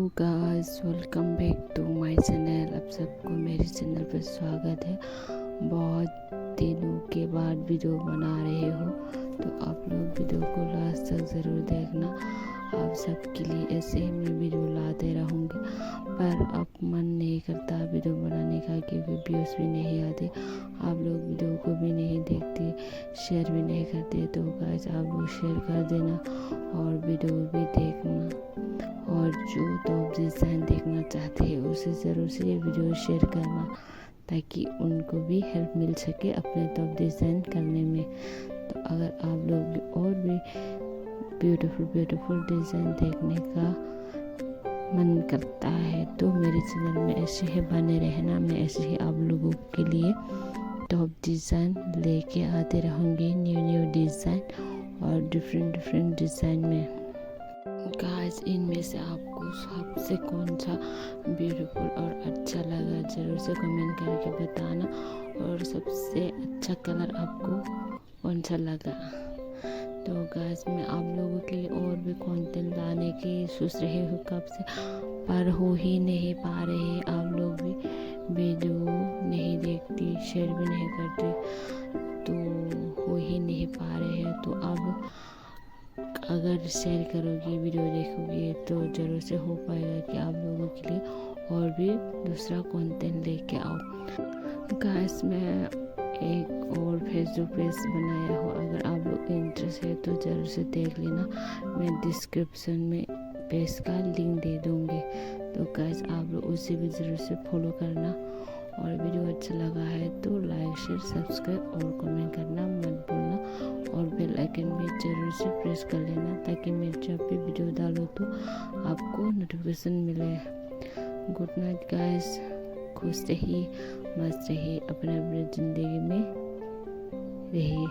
Guys, welcome back to my channel. आप सबको मेरे चैनल पर स्वागत है। बहुत दिनों के बाद वीडियो बना रहे हो तो आप लोग वीडियो को लास्ट तक ज़रूर देखना। आप सबके लिए ऐसे ही मैं वीडियो लाते रहूँगी, पर अब मन नहीं करता वीडियो बनाने का क्योंकि व्यूज़ भी नहीं आते। आप लोग वीडियो को भी नहीं देखते, शेयर भी नहीं करते। तो गाइस आप लोग शेयर कर देना और वीडियो भी देखना, और जो टॉप डिज़ाइन देखना चाहते हैं उसे ज़रूर से ये वीडियो शेयर करना ताकि उनको भी हेल्प मिल सके अपने टॉप डिज़ाइन करने में। तो अगर आप लोग और भी ब्यूटीफुल डिज़ाइन देखने का मन करता है तो मेरे चैनल में ऐसे ही बने रहना। मैं ऐसे ही आप लोगों के लिए टॉप डिज़ाइन लेके आते रहूँगी, न्यू डिज़ाइन और डिफरेंट डिज़ाइन में। गाइस, इनमें से आपको सबसे कौन सा ब्यूटीफुल और अच्छा लगा ज़रूर से कमेंट करके बताना, और सबसे अच्छा कलर आपको कौन सा लगा। तो गाइस, मैं आप लोगों के लिए और भी कंटेंट लाने की सोच रही हूँ कब से, पर हो ही नहीं पा रहे। आप लोग भी वीडियो नहीं देखती, शेयर भी नहीं करते, तो हो ही नहीं पा रहे हैं। तो अब अगर शेयर करोगी, वीडियो देखोगी तो ज़रूर से हो पाएगा कि आप लोगों के लिए और भी दूसरा कंटेंट लेके आओ। गाइस, मैं एक और फेसबुक पेज बनाया हो, अगर आप लोग इंटरेस्ट है तो ज़रूर से देख लेना। मैं डिस्क्रिप्शन में पेज का लिंक दे दूँगी, तो गाइस आप लोग उसे भी ज़रूर से फॉलो करना। और वीडियो अच्छा लगा है तो लाइक, शेयर, सब्सक्राइब और कमेंट करना मत भूलना, और बेल आइकन भी ज़रूर से प्रेस कर लेना ताकि मैं जब भी वीडियो डालूँ तो आपको नोटिफिकेशन मिले। गुड नाइट गाइस, खुश रहिए, मस्त रहिए, अपने ज़िंदगी में रहिए।